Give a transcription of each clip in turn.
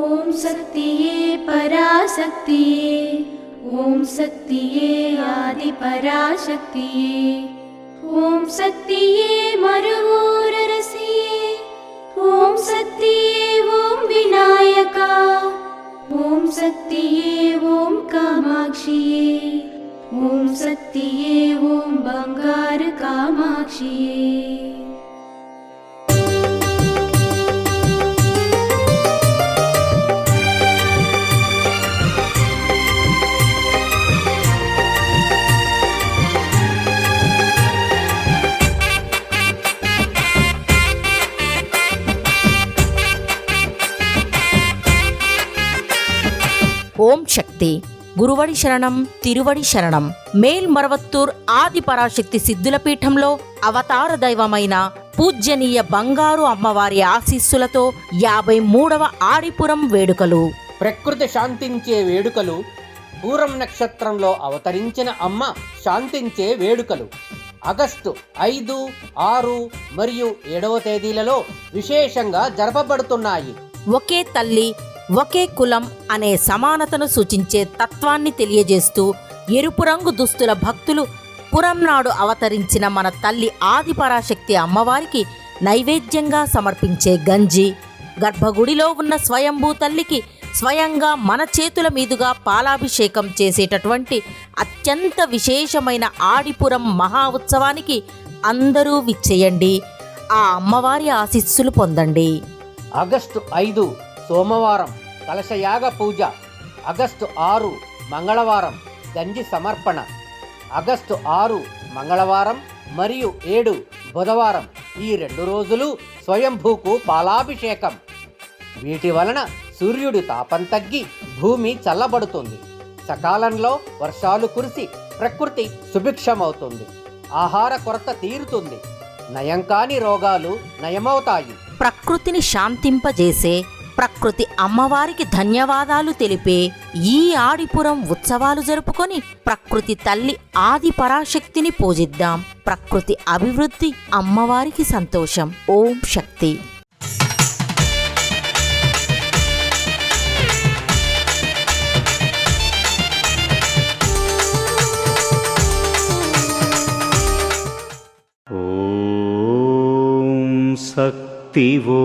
ఓం శక్తియే పరాశక్తియే, ఓం శక్తియే ఆది పరాశక్తియే, ఓం శక్తియే మరువూరరసియే, ఓం శక్తియే ఓం వినాయక, ఓం శక్తియే ఓం కామాక్షియే, ఓం శక్తియే ఓం బంగారు కామాక్షియే. ఓం శక్తి. గురువడి శరణం, తిరువడి శరణం. మేల్మరవత్తూర్ ఆది పరాశక్తి సిద్ధుల పీఠంలో అవతార దైవమైన పూజ్యనీయ బంగారు అమ్మవారి ఆశీస్సులతో 53వ ఆడిపురం వేడుకలు. ప్రకృతి శాంతించే వేడుకలు. పూరం నక్షత్రంలో అవతరించిన అమ్మ శాంతించే వేడుకలు ఆగస్టు 5, 6 మరియు 7వ తేదీలలో విశేషంగా జరపబడుతున్నాయి. ఒకే తల్లి ఒకే కులం అనే సమానతను సూచించే తత్వాన్ని తెలియజేస్తూ ఎరుపు రంగు దుస్తుల భక్తులు పురం నాడు అవతరించిన మన తల్లి ఆది పరాశక్తి అమ్మవారికి నైవేద్యంగా సమర్పించే గంజి, గర్భగుడిలో ఉన్న స్వయంభూ తల్లికి స్వయంగా మన చేతుల మీదుగా పాలాభిషేకం చేసేటటువంటి అత్యంత విశేషమైన ఆడిపురం మహా ఉత్సవానికి అందరూ విచ్చేయండి. ఆ అమ్మవారి ఆశీస్సులు పొందండి. ఆగస్టు 5 సోమవారం కలశయాగ పూజ, ఆగస్టు 6 మంగళవారం గంజి సమర్పణ, ఆగస్టు 6 మంగళవారం మరియు 7 బుధవారం ఈ 2 రోజులు స్వయంభూకు పాలాభిషేకం. వీటి వలన సూర్యుడి తాపం తగ్గి భూమి చల్లబడుతుంది. సకాలంలో వర్షాలు కురిసి ప్రకృతి సుభిక్షమవుతుంది. ఆహార కొరత తీరుతుంది. నయం కాని రోగాలు నయమవుతాయి. ప్రకృతిని శాంతింపజేసే ప్రకృతి అమ్మవారికి ధన్యవాదాలు తెలిపే ఈ ఆడిపురం ఉత్సవాలు జరుపుకొని ప్రకృతి తల్లి ఆది పరాశక్తిని పూజిద్దాం. ప్రకృతి అభివృద్ధి, అమ్మవారికి సంతోషం. ఓం శక్తి. ఓం శక్తివో.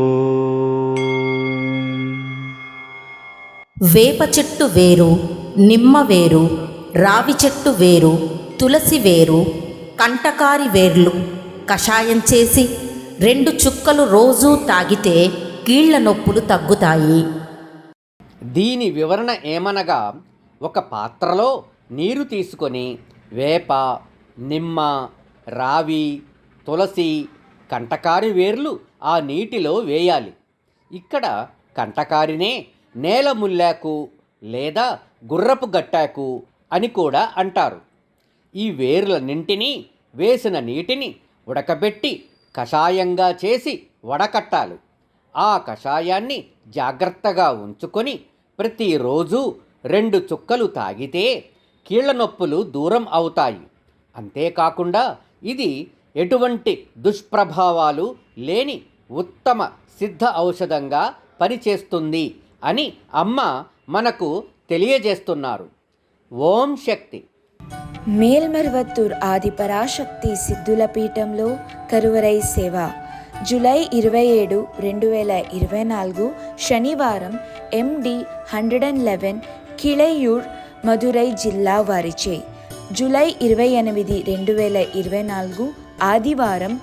వేప చెట్టు వేరు, నిమ్మ వేరు, రావి చెట్టు వేరు, తులసి వేరు, కంటకారి వేర్లు కషాయం చేసి 2 చుక్కలు రోజూ తాగితే కీళ్ల నొప్పులు తగ్గుతాయి. దీని వివరణ ఏమనగా, ఒక పాత్రలో నీరు తీసుకొని వేప, నిమ్మ, రావి, తులసి, కంటకారి వేర్లు ఆ నీటిలో వేయాలి. ఇక్కడ కంటకారినే నేల ముల్లాకు లేదా గుర్రపు గట్టాకు అని కూడా అంటారు. ఈ వేర్లన్నింటినీ వేసిన నీటిని ఉడకబెట్టి కషాయంగా చేసి వడకట్టాలి. ఆ కషాయాన్ని జాగ్రత్తగా ఉంచుకొని ప్రతిరోజు 2 చుక్కలు తాగితే కీళ్ల నొప్పులు దూరం అవుతాయి. అంతేకాకుండా ఇది ఎటువంటి దుష్ప్రభావాలు లేని ఉత్తమ సిద్ధ ఔషధంగా పనిచేస్తుంది అని అమ్మ మనకు తెలియజేస్తున్నారు. ఓం శక్తి. మేల్మరవత్తూర్ ఆది పరాశక్తి సిద్ధుల పీఠంలో కరువరై సేవ జూలై 27, 2024 శనివారం MD 111 కిళయూర్ మదురై జిల్లా వారిచే, జూలై 28, 2024 ఆదివారం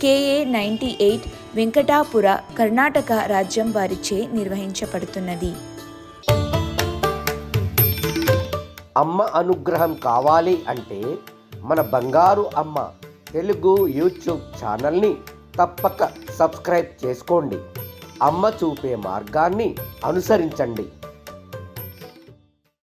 KA 98 వెంకటాపుర కర్ణాటక రాజ్యం వారిచే నిర్వహించబడుతున్నది. అమ్మ అనుగ్రహం కావాలి అంటే మన బంగారు అమ్మ తెలుగు యూట్యూబ్ ఛానల్ని తప్పక సబ్స్క్రైబ్ చేసుకోండి. అమ్మ చూపే మార్గాన్ని అనుసరించండి.